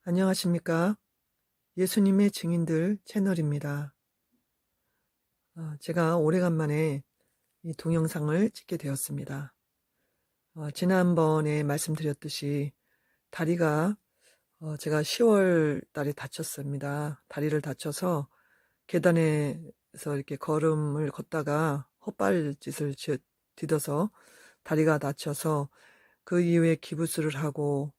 안녕하십니까? 예수님의 증인들 채널입니다. 제가 오래간만에 이 동영상을 찍게 되었습니다. 지난번에 말씀드렸듯이 다리가 제가 10월 달에 다쳤습니다. 다리를 다쳐서 계단에서 이렇게 걸음을 걷다가 헛발짓을 디뎌서 다리가 다쳐서 그 이후에 기부스를 하고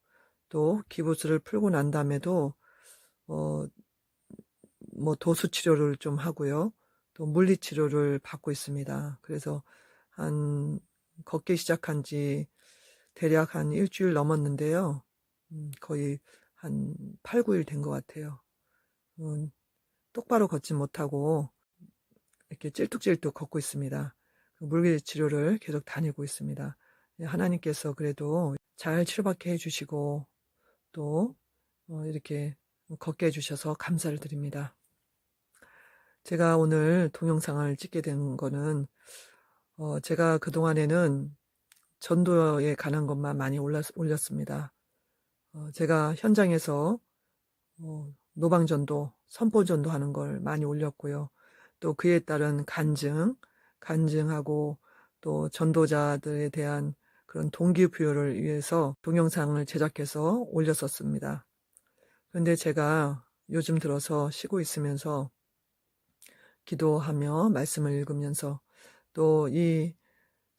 또 기부스를 풀고 난 다음에도 어, 도수 치료를 좀 하고요. 또 물리 치료를 받고 있습니다. 그래서 한 걷기 시작한 지 대략 한 일주일 넘었는데요. 거의 한 8, 9일 된 것 같아요. 똑바로 걷지 못하고 이렇게 찔뚝찔뚝 걷고 있습니다. 물리 치료를 계속 다니고 있습니다. 하나님께서 그래도 잘 치료받게 해주시고 또 이렇게 걷게 해주셔서 감사를 드립니다. 제가 오늘 동영상을 찍게 된 거는 제가 그동안에는 전도에 관한 것만 많이 올렸습니다. 제가 현장에서 노방전도, 선포전도 하는 걸 많이 올렸고요. 또 그에 따른 간증하고 또 전도자들에 대한 그런 동기부여를 위해서 동영상을 제작해서 올렸었습니다. 그런데 제가 요즘 들어서 쉬고 있으면서 기도하며 말씀을 읽으면서 또 이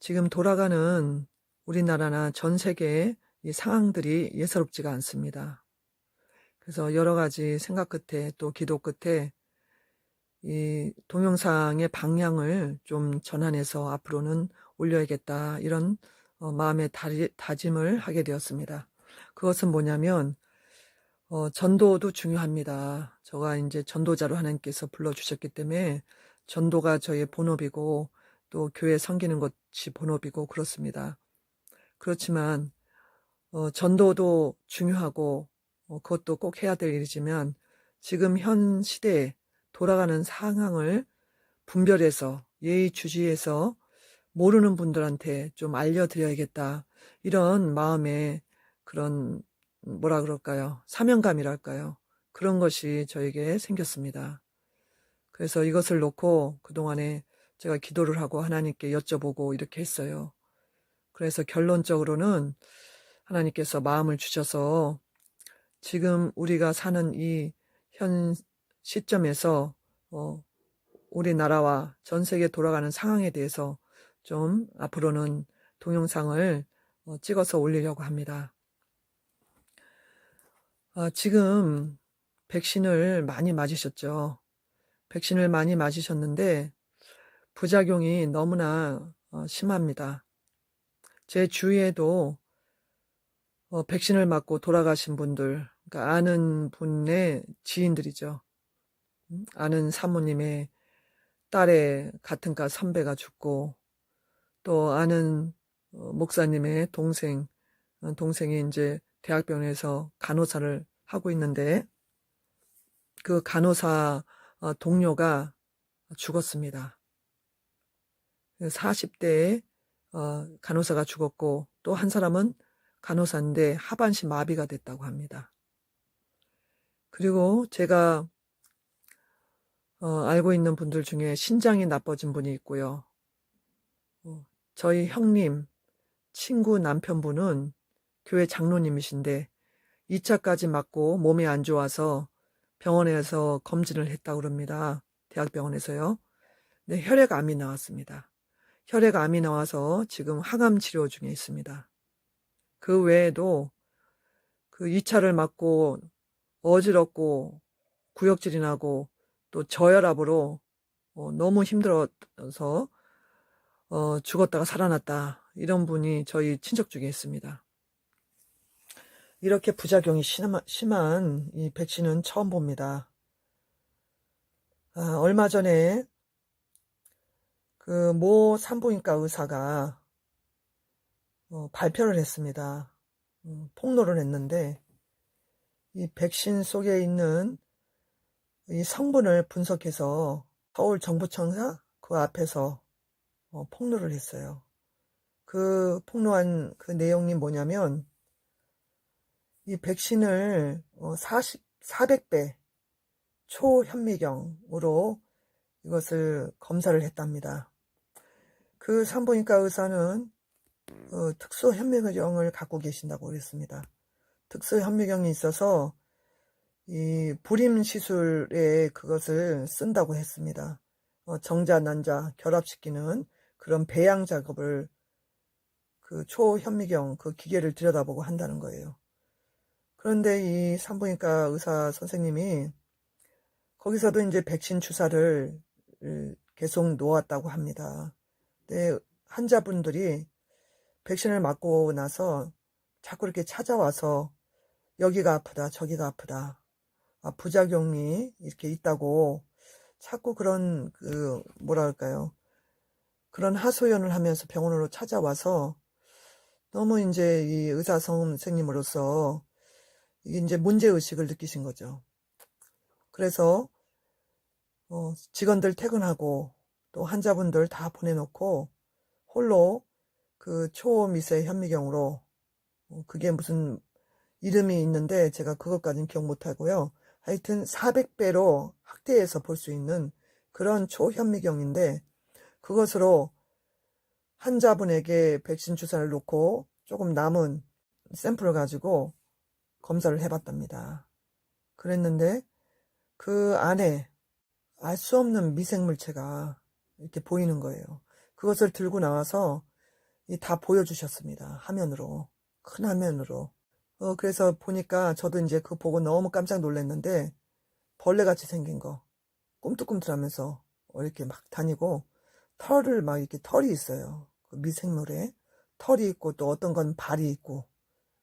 지금 돌아가는 우리나라나 전 세계의 이 상황들이 예사롭지가 않습니다. 그래서 여러 가지 생각 끝에 또 기도 끝에 이 동영상의 방향을 좀 전환해서 앞으로는 올려야겠다 이런 마음의 다짐을 하게 되었습니다. 그것은 뭐냐면 전도도 중요합니다. 제가 이제 전도자로 하나님께서 불러주셨기 때문에 전도가 저의 본업이고 또 교회 섬기는 것이 본업이고 그렇습니다. 그렇지만 전도도 중요하고 그것도 꼭 해야 될 일이지만 지금 현 시대에 돌아가는 상황을 분별해서 예의주시해서 모르는 분들한테 좀 알려드려야겠다 이런 마음에 그런 뭐라 그럴까요? 사명감이랄까요? 그런 것이 저에게 생겼습니다. 그래서 이것을 놓고 그동안에 제가 기도를 하고 하나님께 여쭤보고 이렇게 했어요. 그래서 결론적으로는 하나님께서 마음을 주셔서 지금 우리가 사는 이 현 시점에서 우리나라와 전 세계 돌아가는 상황에 대해서 좀 앞으로는 동영상을 찍어서 올리려고 합니다. 지금 백신을 많이 맞으셨죠. 백신을 많이 맞으셨는데 부작용이 너무나 심합니다. 제 주위에도 백신을 맞고 돌아가신 분들, 그러니까 아는 분의 지인들이죠. 아는 사모님의 딸의 같은 과 선배가 죽고 또 아는 목사님의 동생이 이제 대학병원에서 간호사를 하고 있는데 그 간호사 동료가 죽었습니다. 40대에 간호사가 죽었고 또 한 사람은 간호사인데 하반신 마비가 됐다고 합니다. 그리고 제가 알고 있는 분들 중에 신장이 나빠진 분이 있고요. 저희 형님, 친구 남편분은 교회 장로님이신데 2차까지 맞고 몸이 안 좋아서 병원에서 검진을 했다고 그럽니다. 대학병원에서요. 네, 혈액암이 나왔습니다. 혈액암이 나와서 지금 항암 치료 중에 있습니다. 그 외에도 그 2차를 맞고 어지럽고 구역질이 나고 또 저혈압으로 너무 힘들어서 죽었다가 살아났다. 이런 분이 저희 친척 중에 있습니다. 이렇게 부작용이 심한 이 백신은 처음 봅니다. 얼마 전에 그 모 산부인과 의사가 발표를 했습니다. 폭로를 했는데 이 백신 속에 있는 이 성분을 분석해서 서울 정부청사 그 앞에서 폭로를 했어요. 그 폭로한 그 내용이 뭐냐면 이 백신을 400배 초현미경으로 이것을 검사를 했답니다. 그 산부인과 의사는 특수현미경을 갖고 계신다고 그랬습니다. 특수현미경이 있어서 이 불임 시술에 그것을 쓴다고 했습니다. 정자, 난자 결합시키는 그런 배양 작업을 그 초현미경 그 기계를 들여다보고 한다는 거예요. 그런데 이 산부인과 의사 선생님이 거기서도 이제 백신 주사를 계속 놓았다고 합니다. 근데 환자분들이 백신을 맞고 나서 자꾸 이렇게 찾아와서 여기가 아프다, 저기가 아프다, 부작용이 이렇게 있다고 자꾸 그런 뭐랄까요, 그런 하소연을 하면서 병원으로 찾아와서 너무 이제 이 의사 선생님으로서 이게 이제 문제의식을 느끼신 거죠. 그래서 직원들 퇴근하고 또 환자분들 다 보내놓고 홀로 그 초미세 현미경으로 그게 무슨 이름이 있는데 제가 그것까지는 기억 못하고요. 하여튼 400배로 확대해서 볼 수 있는 그런 초현미경인데 그것으로 환자분에게 백신 주사를 놓고 조금 남은 샘플을 가지고 검사를 해봤답니다. 그랬는데 그 안에 알 수 없는 미생물체가 이렇게 보이는 거예요. 그것을 들고 나와서 다 보여주셨습니다. 화면으로. 큰 화면으로. 그래서 보니까 저도 이제 그거 보고 너무 깜짝 놀랐는데 벌레같이 생긴 거. 꿈틀꿈틀하면서 이렇게 막 다니고 털을 막 이렇게 털이 있어요. 그 미생물에 털이 있고 또 어떤 건 발이 있고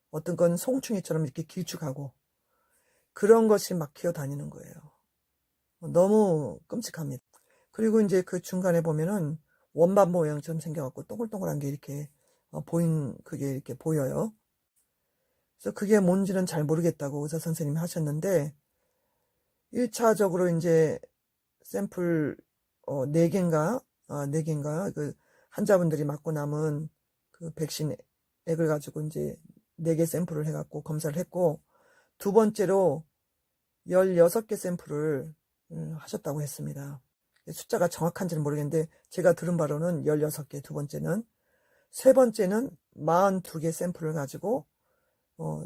어떤 건 송충이처럼 이렇게 길쭉하고 그런 것이 막 기어다니는 거예요. 너무 끔찍합니다. 그리고 이제 그 중간에 보면은 원반 모양처럼 생겨갖고 동글동글한 게 이렇게 그게 이렇게 보여요. 그래서 그게 뭔지는 잘 모르겠다고 의사 선생님이 하셨는데 1차적으로 이제 샘플 4개인가 그 환자분들이 맞고 남은 그 백신 액을 가지고 이제 4개 샘플을 해갖고 검사를 했고 두 번째로 16개 샘플을 하셨다고 했습니다. 숫자가 정확한지는 모르겠는데 제가 들은 바로는 16개, 두 번째는. 세 번째는 42개 샘플을 가지고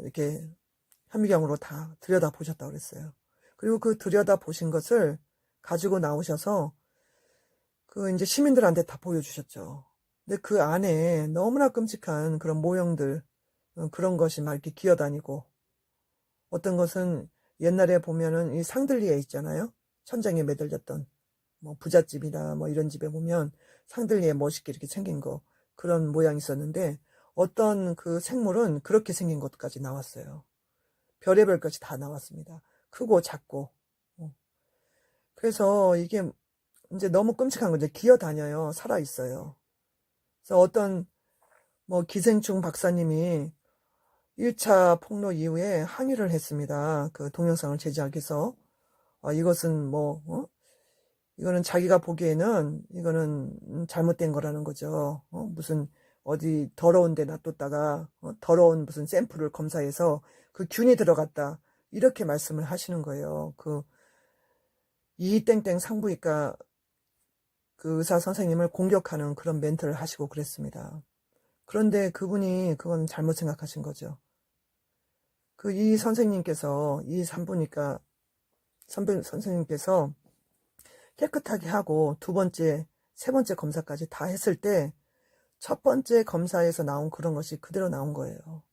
이렇게 현미경으로 다 들여다보셨다고 그랬어요. 그리고 그 들여다보신 것을 가지고 나오셔서 그 이제 시민들한테 다 보여주셨죠. 근데 그 안에 너무나 끔찍한 그런 모형들, 그런 것이 막 이렇게 기어다니고 어떤 것은 옛날에 보면은 이 상들리에 있잖아요. 천장에 매달렸던 뭐 부잣집이나 뭐 이런 집에 보면 상들리에 멋있게 이렇게 생긴 거 그런 모양이 있었는데 어떤 그 생물은 그렇게 생긴 것까지 나왔어요. 별의별 것이 다 나왔습니다. 크고 작고. 그래서 이게 이제 너무 끔찍한 거죠. 기어다녀요. 살아있어요. 그래서 어떤 뭐 기생충 박사님이 1차 폭로 이후에 항의를 했습니다. 그 동영상을 제작하기 위해서. 이것은 이거는 자기가 보기에는 이거는 잘못된 거라는 거죠. 무슨 어디 더러운 데 놔뒀다가 더러운 무슨 샘플을 검사해서 그 균이 들어갔다. 이렇게 말씀을 하시는 거예요. 그 이땡땡 산부인과 그 의사 선생님을 공격하는 그런 멘트를 하시고 그랬습니다. 그런데 그분이 그건 잘못 생각하신 거죠. 이 선생님께서 이 산부인과 선생님께서 깨끗하게 하고 두 번째, 세 번째 검사까지 다 했을 때 첫 번째 검사에서 나온 그런 것이 그대로 나온 거예요.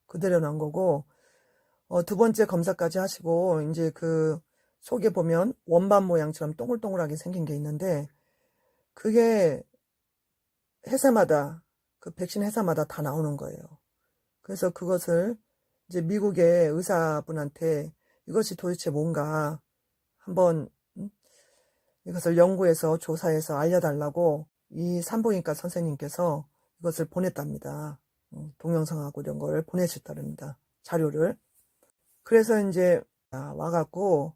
그대로 나온 거고 두 번째 검사까지 하시고 이제 그 속에 보면 원반 모양처럼 동글동글하게 생긴 게 있는데 그게 회사마다 그 백신 회사마다 다 나오는 거예요. 그래서 그것을 이제 미국의 의사분한테 이것이 도대체 뭔가 한번 이것을 연구해서 조사해서 알려달라고 이 산부인과 선생님께서 이것을 보냈답니다. 동영상하고 이런 걸 보내셨답니다. 자료를. 그래서 이제 와갖고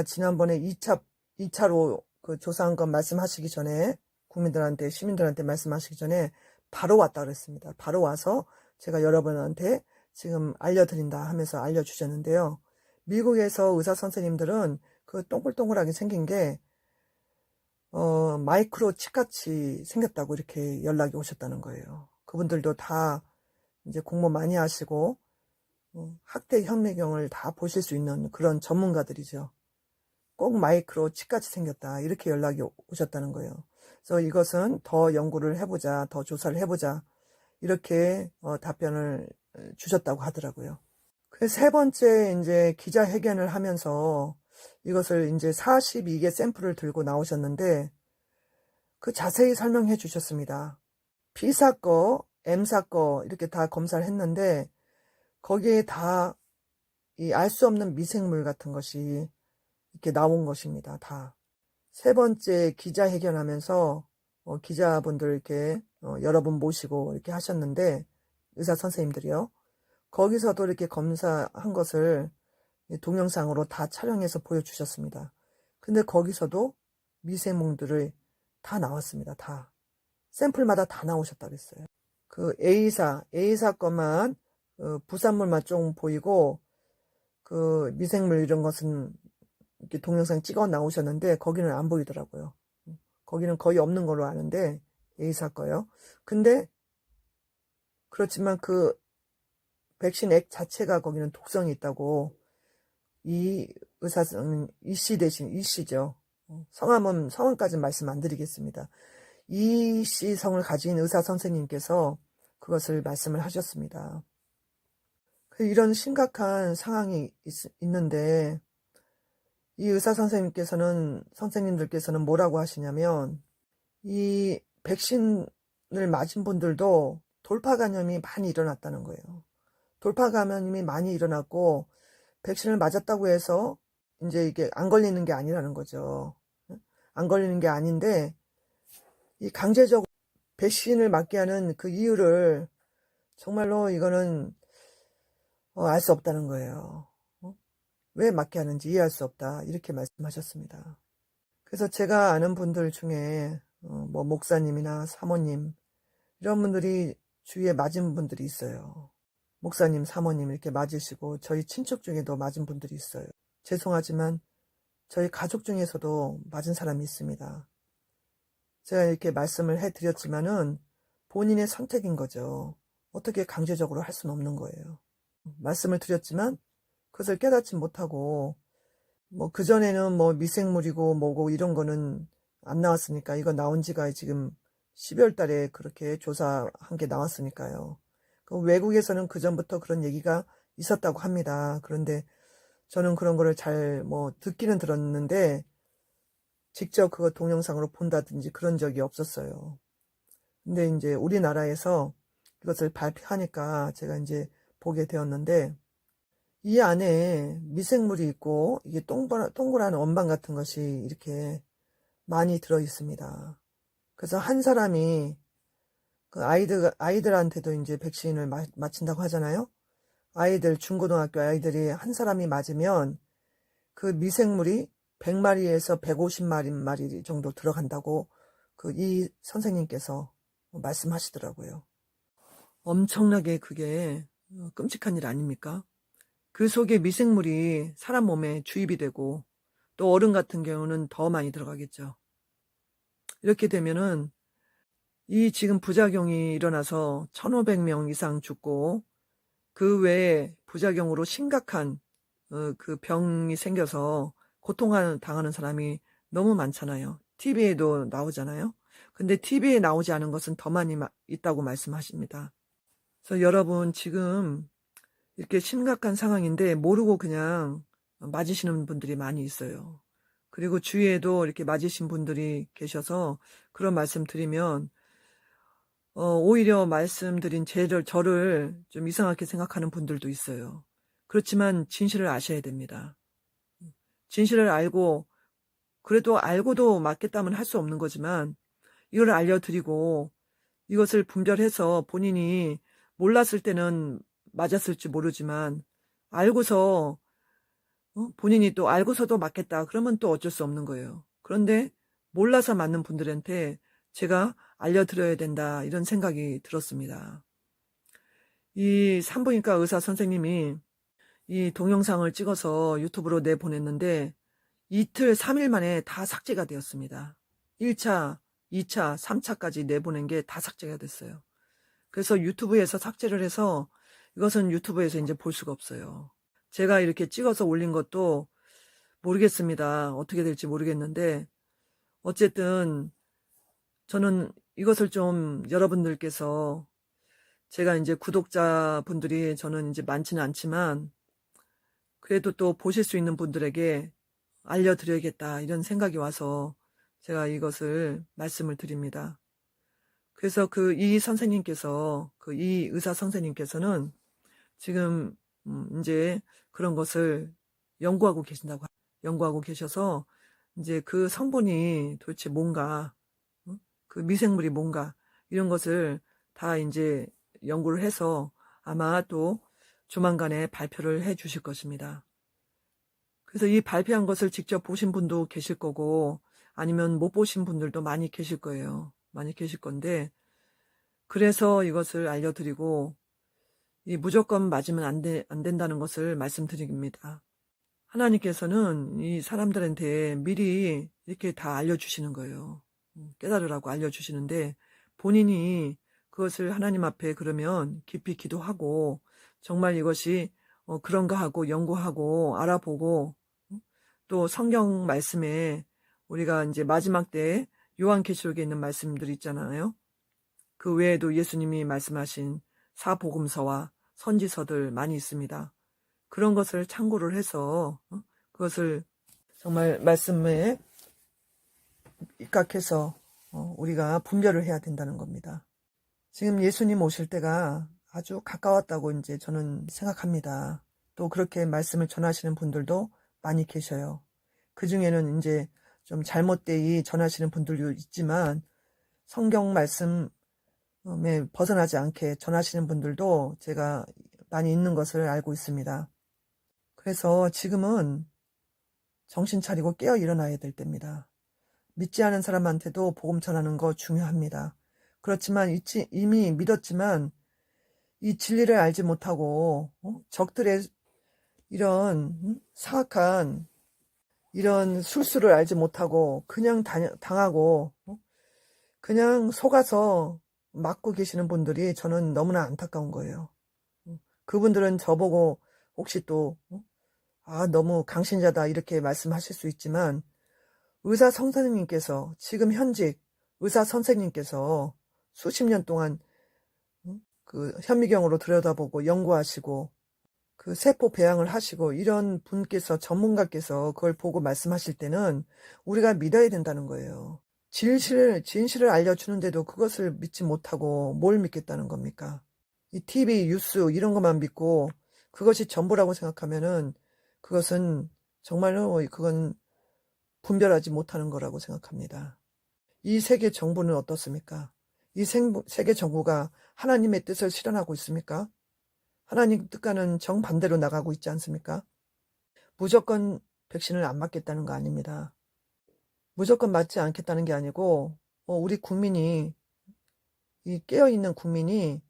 지난번에 2차로 그 조사한 건 말씀하시기 전에 국민들한테 시민들한테 말씀하시기 전에 바로 왔다 그랬습니다. 바로 와서 제가 여러분한테 지금 알려드린다 하면서 알려주셨는데요. 미국에서 의사 선생님들은 그 동글동글하게 생긴 게 마이크로 칩같이 생겼다고 이렇게 연락이 오셨다는 거예요. 그분들도 다 이제 공부 많이 하시고 학대 현미경을 다 보실 수 있는 그런 전문가들이죠. 꼭 마이크로 칩같이 생겼다 이렇게 연락이 오셨다는 거예요. 그래서 이것은 더 연구를 해보자, 더 조사를 해보자 이렇게 답변을 주셨다고 하더라고요. 그래서 세 번째 이제 기자회견을 하면서 이것을 이제 42개 샘플을 들고 나오셨는데 그 자세히 설명해 주셨습니다. B사 거, M사 거 이렇게 다 검사를 했는데 거기에 다 이 알 수 없는 미생물 같은 것이 이렇게 나온 것입니다. 다. 세 번째 기자회견 하면서 기자분들 이렇게 여러 분 모시고 이렇게 하셨는데 의사 선생님들이요. 거기서도 이렇게 검사한 것을 동영상으로 다 촬영해서 보여주셨습니다. 근데 거기서도 미생물들이 다 나왔습니다. 다. 샘플마다 다 나오셨다 그랬어요. 그 A사 것만 부산물만 좀 보이고 그 미생물 이런 것은 이렇게 동영상 찍어 나오셨는데 거기는 안 보이더라고요. 거기는 거의 없는 걸로 아는데 A사 거요. 근데 그렇지만 그 백신 액 자체가 거기는 독성이 있다고 이 의사는 이씨 대신 이씨죠. 성함까지는 말씀 안 드리겠습니다. 이씨 성을 가진 의사 선생님께서 그것을 말씀을 하셨습니다. 이런 심각한 상황이 있는데 이 의사 선생님들께서는 뭐라고 하시냐면 이 백신을 맞은 분들도 돌파 감염이 많이 일어났다는 거예요. 돌파 감염이 많이 일어났고 백신을 맞았다고 해서 이제 이게 안 걸리는 게 아니라는 거죠. 안 걸리는 게 아닌데 이 강제적으로 백신을 맞게 하는 그 이유를 정말로 이거는 알 수 없다는 거예요. 왜 맞게 하는지 이해할 수 없다 이렇게 말씀하셨습니다. 그래서 제가 아는 분들 중에 뭐 목사님이나 사모님 이런 분들이 주위에 맞은 분들이 있어요. 목사님, 사모님 이렇게 맞으시고 저희 친척 중에도 맞은 분들이 있어요. 죄송하지만 저희 가족 중에서도 맞은 사람이 있습니다. 제가 이렇게 말씀을 해드렸지만은 본인의 선택인 거죠. 어떻게 강제적으로 할 수는 없는 거예요. 말씀을 드렸지만 그것을 깨닫지 못하고 뭐 그전에는 뭐 미생물이고 뭐고 이런 거는 안 나왔으니까 이거 나온 지가 지금 12월 달에 그렇게 조사한 게 나왔으니까요. 그 외국에서는 그전부터 그런 얘기가 있었다고 합니다. 그런데 저는 그런 거를 잘 뭐 듣기는 들었는데 직접 그거 동영상으로 본다든지 그런 적이 없었어요. 근데 이제 우리나라에서 이것을 발표하니까 제가 이제 보게 되었는데 이 안에 미생물이 있고 이게 동그란 원반 같은 것이 이렇게 많이 들어 있습니다. 그래서 한 사람이 그 아이들한테도 이제 백신을 맞힌다고 하잖아요. 중고등학교 아이들이 한 사람이 맞으면 그 미생물이 100마리에서 150마리 정도 들어간다고 그 이 선생님께서 말씀하시더라고요. 엄청나게 그게 끔찍한 일 아닙니까? 그 속에 미생물이 사람 몸에 주입이 되고 또 어른 같은 경우는 더 많이 들어가겠죠. 이렇게 되면은 이 지금 부작용이 일어나서 1,500명 이상 죽고 그 외에 부작용으로 심각한 그 병이 생겨서 고통당하는 사람이 너무 많잖아요. TV에도 나오잖아요. 근데 TV에 나오지 않은 것은 더 많이 있다고 말씀하십니다. 그래서 여러분 지금 이렇게 심각한 상황인데 모르고 그냥 맞으시는 분들이 많이 있어요. 그리고 주위에도 이렇게 맞으신 분들이 계셔서 그런 말씀 드리면 오히려 말씀드린 저를 좀 이상하게 생각하는 분들도 있어요. 그렇지만 진실을 아셔야 됩니다. 진실을 알고 그래도 알고도 맞겠다면 할 수 없는 거지만 이걸 알려드리고 이것을 분별해서 본인이 몰랐을 때는 맞았을지 모르지만 알고서 본인이 또 알고서도 맞겠다 그러면 또 어쩔 수 없는 거예요. 그런데 몰라서 맞는 분들한테 제가 알려드려야 된다 이런 생각이 들었습니다. 이 산부인과 의사 선생님이 이 동영상을 찍어서 유튜브로 내보냈는데 이틀, 3일 만에 다 삭제가 되었습니다. 1차, 2차, 3차까지 내보낸 게 다 삭제가 됐어요. 그래서 유튜브에서 삭제를 해서 이것은 유튜브에서 이제 볼 수가 없어요. 제가 이렇게 찍어서 올린 것도 모르겠습니다. 어떻게 될지 모르겠는데 어쨌든 저는 이것을 좀 여러분들께서 제가 이제 구독자분들이 저는 이제 많지는 않지만 그래도 또 보실 수 있는 분들에게 알려드려야겠다 이런 생각이 와서 제가 이것을 말씀을 드립니다. 그래서 이 선생님께서 이 의사 선생님께서는 지금 이제 그런 것을 연구하고 계셔서 이제 그 성분이 도대체 뭔가 그 미생물이 뭔가 이런 것을 다 이제 연구를 해서 아마 또 조만간에 발표를 해 주실 것입니다. 그래서 이 발표한 것을 직접 보신 분도 계실 거고 아니면 못 보신 분들도 많이 계실 거예요. 많이 계실 건데 그래서 이것을 알려드리고 이 무조건 맞으면 안 된다는 것을 말씀드립니다. 하나님께서는 이 사람들한테 미리 이렇게 다 알려주시는 거예요. 깨달으라고 알려주시는데 본인이 그것을 하나님 앞에 그러면 깊이 기도하고 정말 이것이 그런가 하고 연구하고 알아보고 또 성경 말씀에 우리가 이제 마지막 때 요한계시록에 있는 말씀들이 있잖아요. 그 외에도 예수님이 말씀하신 사복음서와 선지서들 많이 있습니다. 그런 것을 참고를 해서 그것을 정말 말씀에 입각해서 우리가 분별을 해야 된다는 겁니다. 지금 예수님 오실 때가 아주 가까웠다고 이제 저는 생각합니다. 또 그렇게 말씀을 전하시는 분들도 많이 계셔요. 그 중에는 이제 좀 잘못되이 전하시는 분들도 있지만 성경 말씀에 벗어나지 않게 전하시는 분들도 제가 많이 있는 것을 알고 있습니다. 그래서 지금은 정신 차리고 깨어 일어나야 될 때입니다. 믿지 않은 사람한테도 복음 전하는 거 중요합니다. 그렇지만 이미 믿었지만 이 진리를 알지 못하고 적들의 이런 사악한 이런 술수를 알지 못하고 그냥 당하고 그냥 속아서 맞고 계시는 분들이 저는 너무나 안타까운 거예요. 그분들은 저보고 혹시 또 너무 강신자다 이렇게 말씀하실 수 있지만 의사 선생님께서 지금 현직 의사 선생님께서 수십 년 동안 그 현미경으로 들여다보고 연구하시고 그 세포 배양을 하시고 이런 분께서 전문가께서 그걸 보고 말씀하실 때는 우리가 믿어야 된다는 거예요. 진실을 알려주는데도 그것을 믿지 못하고 뭘 믿겠다는 겁니까? 이 TV, 뉴스 이런 것만 믿고 그것이 전부라고 생각하면은 그것은 정말로 그건 분별하지 못하는 거라고 생각합니다. 이 세계 정부는 어떻습니까? 이 세계 정부가 하나님의 뜻을 실현하고 있습니까? 하나님 뜻과는 정반대로 나가고 있지 않습니까? 무조건 백신을 안 맞겠다는 거 아닙니다. 무조건 맞지 않겠다는 게 아니고 우리 국민이 이 깨어있는 국민이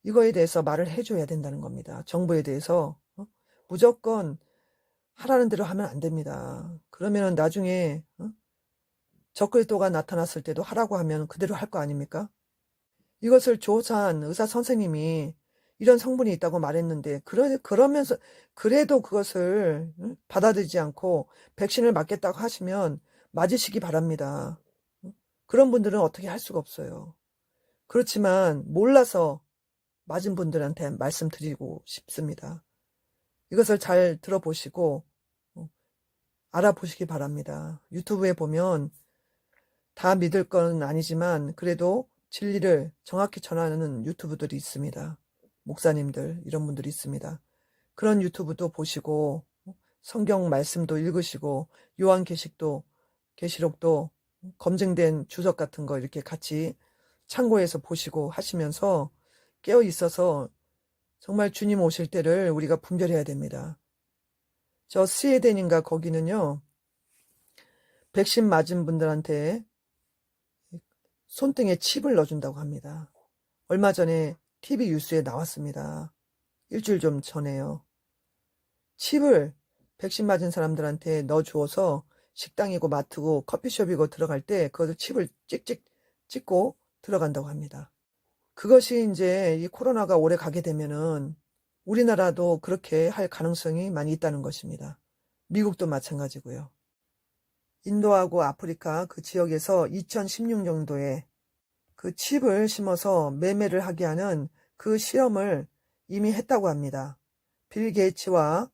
이거에 대해서 말을 해줘야 된다는 겁니다. 정부에 대해서 무조건 하라는 대로 하면 안 됩니다. 그러면 나중에 적글도가 나타났을 때도 하라고 하면 그대로 할 거 아닙니까? 이것을 조사한 의사 선생님이 이런 성분이 있다고 말했는데 그러면서 그래도 그것을 받아들이지 않고 백신을 맞겠다고 하시면 맞으시기 바랍니다. 그런 분들은 어떻게 할 수가 없어요. 그렇지만 몰라서 맞은 분들한테 말씀드리고 싶습니다. 이것을 잘 들어보시고 알아보시기 바랍니다. 유튜브에 보면 다 믿을 건 아니지만 그래도 진리를 정확히 전하는 유튜브들이 있습니다. 목사님들 이런 분들이 있습니다. 그런 유튜브도 보시고 성경 말씀도 읽으시고 계시록도 검증된 주석 같은 거 이렇게 같이 참고해서 보시고 하시면서 깨어 있어서 정말 주님 오실 때를 우리가 분별해야 됩니다. 저 스웨덴인가 거기는요. 백신 맞은 분들한테 손등에 칩을 넣어준다고 합니다. 얼마 전에 TV 뉴스에 나왔습니다. 일주일 좀 전에요. 칩을 백신 맞은 사람들한테 넣어주어서 식당이고 마트고 커피숍이고 들어갈 때 그것을 칩을 찍찍 찍고 들어간다고 합니다. 그것이 이제 이 코로나가 오래 가게 되면은 우리나라도 그렇게 할 가능성이 많이 있다는 것입니다. 미국도 마찬가지고요. 인도하고 아프리카 그 지역에서 2016년도에 그 칩을 심어서 매매를 하게 하는 그 실험을 이미 했다고 합니다. 빌 게이츠와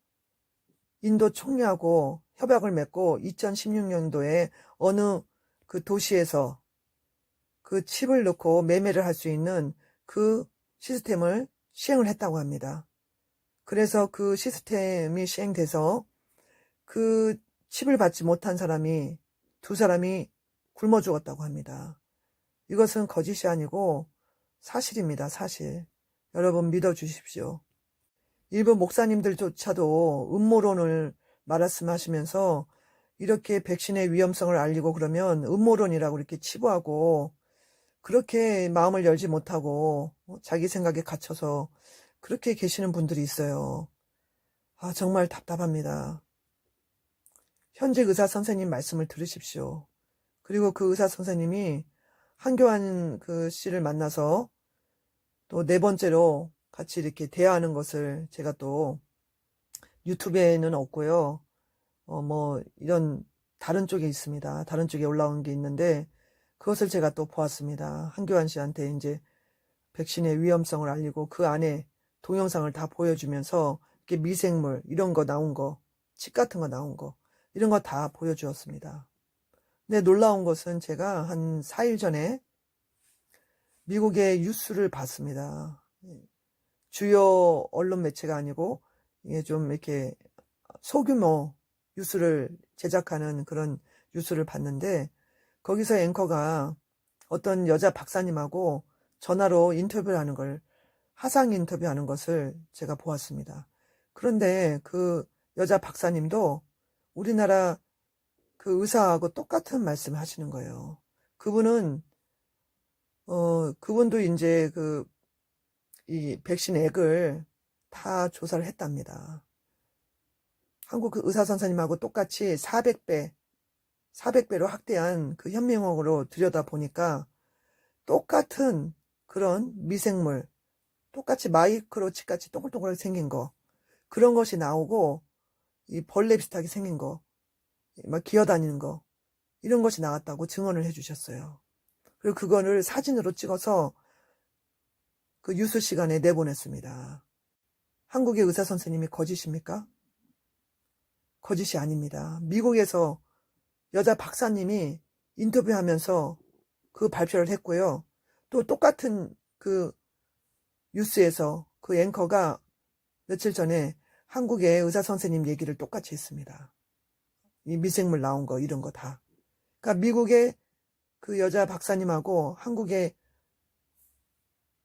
인도 총리하고 협약을 맺고 2016년도에 어느 그 도시에서 그 칩을 넣고 매매를 할 수 있는 그 시스템을 시행을 했다고 합니다. 그래서 그 시스템이 시행돼서 그 칩을 받지 못한 사람이 두 사람이 굶어 죽었다고 합니다. 이것은 거짓이 아니고 사실입니다. 사실. 여러분 믿어주십시오. 일부 목사님들조차도 음모론을 말씀하시면서 이렇게 백신의 위험성을 알리고 그러면 음모론이라고 이렇게 치부하고 그렇게 마음을 열지 못하고 자기 생각에 갇혀서 그렇게 계시는 분들이 있어요. 아, 정말 답답합니다. 현재 의사 선생님 말씀을 들으십시오. 그리고 그 의사 선생님이 한교안 그 씨를 만나서 또 네 번째로 같이 이렇게 대화하는 것을 제가 또 유튜브에는 없고요. 뭐 이런 다른 쪽에 있습니다. 다른 쪽에 올라온 게 있는데 그것을 제가 또 보았습니다. 한교안 씨한테 이제 백신의 위험성을 알리고 그 안에 동영상을 다 보여주면서 이렇게 미생물 이런 거 나온 거, 칩 같은 거 나온 거 이런 거 다 보여주었습니다. 근데 놀라운 것은 제가 한 4일 전에 미국의 뉴스를 봤습니다. 주요 언론 매체가 아니고 이게 좀 이렇게 소규모 뉴스를 제작하는 그런 뉴스를 봤는데 거기서 앵커가 어떤 여자 박사님하고 전화로 인터뷰를 하는 걸 화상 인터뷰하는 것을 제가 보았습니다. 그런데 그 여자 박사님도 우리나라 그 의사하고 똑같은 말씀을 하시는 거예요. 그분은 그분도 이제 이 백신 액을 다 조사를 했답니다. 한국 그 의사 선생님하고 똑같이 400배로 확대한 그 현미경으로 들여다보니까 똑같은 그런 미생물, 똑같이 마이크로칩 같이 동글동글하게 생긴 거, 그런 것이 나오고, 이 벌레 비슷하게 생긴 거, 막 기어다니는 거, 이런 것이 나왔다고 증언을 해주셨어요. 그리고 그거를 사진으로 찍어서 그 뉴스 시간에 내보냈습니다. 한국의 의사 선생님이 거짓입니까? 거짓이 아닙니다. 미국에서 여자 박사님이 인터뷰하면서 그 발표를 했고요. 또 똑같은 그 뉴스에서 그 앵커가 며칠 전에 한국의 의사 선생님 얘기를 똑같이 했습니다. 이 미생물 나온 거 이런 거 다. 그러니까 미국의 그 여자 박사님하고 한국의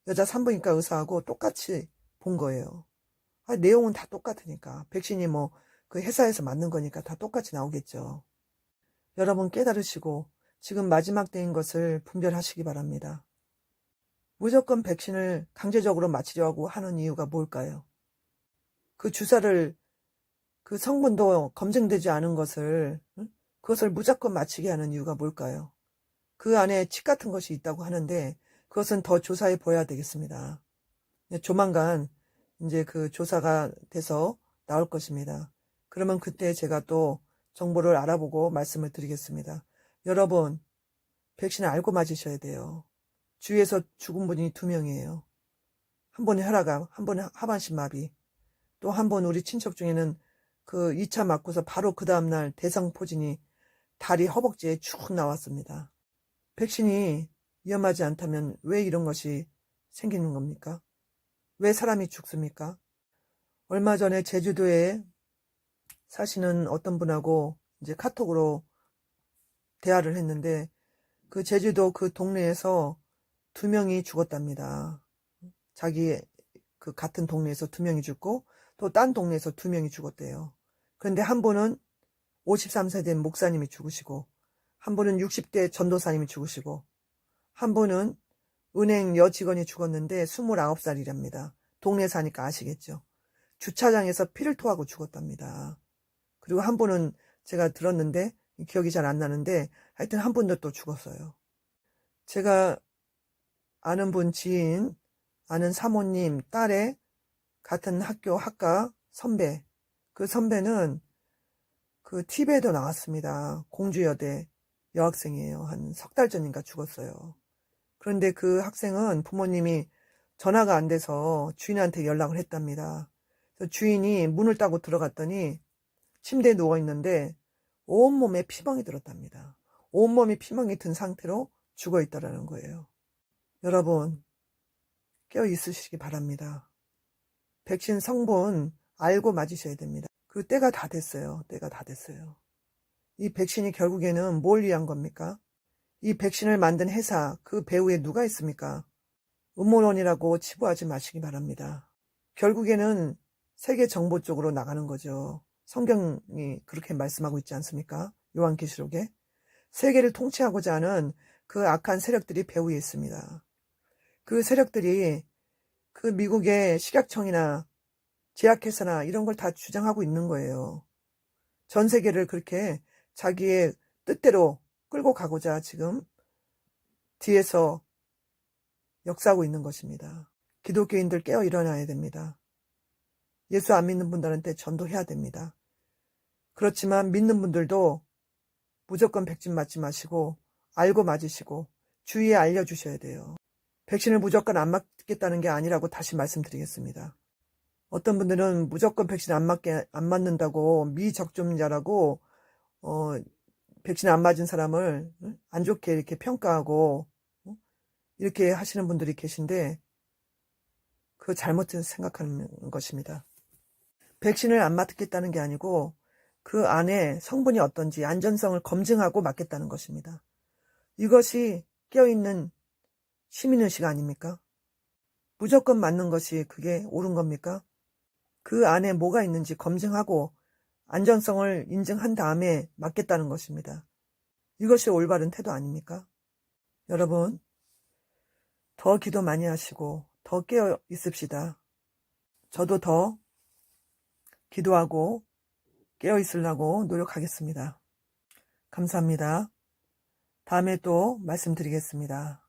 여자 산부인과 의사하고 똑같이 본 거예요. 내용은 다 똑같으니까. 백신이 뭐 그 회사에서 맞는 거니까 다 똑같이 나오겠죠. 여러분 깨달으시고 지금 마지막 때인 것을 분별하시기 바랍니다. 무조건 백신을 강제적으로 맞히려고 하는 이유가 뭘까요? 그 주사를 그 성분도 검증되지 않은 것을 그것을 무조건 맞히게 하는 이유가 뭘까요? 그 안에 칩 같은 것이 있다고 하는데 그것은 더 조사해 보아야 되겠습니다. 조만간 이제 그 조사가 돼서 나올 것입니다. 그러면 그때 제가 또 정보를 알아보고 말씀을 드리겠습니다. 여러분, 백신을 알고 맞으셔야 돼요. 주위에서 죽은 분이 2명이에요. 한 번에 혈압암, 한 번에 하반신 마비, 또 한 번 우리 친척 중에는 그 2차 맞고서 바로 그 다음날 대상포진이 다리 허벅지에 쭉 나왔습니다. 백신이 위험하지 않다면 왜 이런 것이 생기는 겁니까? 왜 사람이 죽습니까? 얼마 전에 제주도에 사시는 어떤 분하고 이제 카톡으로 대화를 했는데 그 제주도 그 동네에서 2명이 죽었답니다. 자기 그 같은 동네에서 2명이 죽고 또 딴 동네에서 2명이 죽었대요. 그런데 한 분은 53세 된 목사님이 죽으시고 한 분은 60대 전도사님이 죽으시고 한 분은 은행 여직원이 죽었는데 29살이랍니다. 동네 사니까 아시겠죠. 주차장에서 피를 토하고 죽었답니다. 그리고 한 분은 제가 들었는데 기억이 잘 안 나는데 하여튼 한 분도 또 죽었어요. 제가 아는 분 지인, 아는 사모님 딸의 같은 학교 학과 선배, 그 선배는 그 TV에도 나왔습니다. 공주여대 여학생이에요. 한 석 달 전인가 죽었어요. 그런데 그 학생은 부모님이 전화가 안 돼서 주인한테 연락을 했답니다. 그래서 주인이 문을 따고 들어갔더니 침대에 누워 있는데 온몸에 피멍이 들었답니다. 온몸이 피멍이 든 상태로 죽어 있다라는 거예요. 여러분, 깨어 있으시기 바랍니다. 백신 성분 알고 맞으셔야 됩니다. 그 때가 다 됐어요. 때가 다 됐어요. 이 백신이 결국에는 뭘 위한 겁니까? 이 백신을 만든 회사, 그 배후에 누가 있습니까? 음모론이라고 치부하지 마시기 바랍니다. 결국에는 세계 정보 쪽으로 나가는 거죠. 성경이 그렇게 말씀하고 있지 않습니까? 요한계시록에. 세계를 통치하고자 하는 그 악한 세력들이 배후에 있습니다. 그 세력들이 그 미국의 식약청이나 제약회사나 이런 걸 다 주장하고 있는 거예요. 전 세계를 그렇게 자기의 뜻대로 끌고 가고자 지금 뒤에서 역사하고 있는 것입니다. 기독교인들 깨어 일어나야 됩니다. 예수 안 믿는 분들한테 전도해야 됩니다. 그렇지만 믿는 분들도 무조건 백신 맞지 마시고 알고 맞으시고 주위에 알려주셔야 돼요. 백신을 무조건 안 맞겠다는 게 아니라고 다시 말씀드리겠습니다. 어떤 분들은 무조건 백신 안 맞는다고 미접종자라고 백신 안 맞은 사람을 안 좋게 이렇게 평가하고 이렇게 하시는 분들이 계신데 그 잘못 생각하는 것입니다. 백신을 안 맞겠다는 게 아니고 그 안에 성분이 어떤지 안전성을 검증하고 맞겠다는 것입니다. 이것이 깨어있는 시민의식 아닙니까? 무조건 맞는 것이 그게 옳은 겁니까? 그 안에 뭐가 있는지 검증하고 안전성을 인증한 다음에 맞겠다는 것입니다. 이것이 올바른 태도 아닙니까? 여러분, 더 기도 많이 하시고 더 깨어 있읍시다. 저도 더 기도하고 깨어 있으려고 노력하겠습니다. 감사합니다. 다음에 또 말씀드리겠습니다.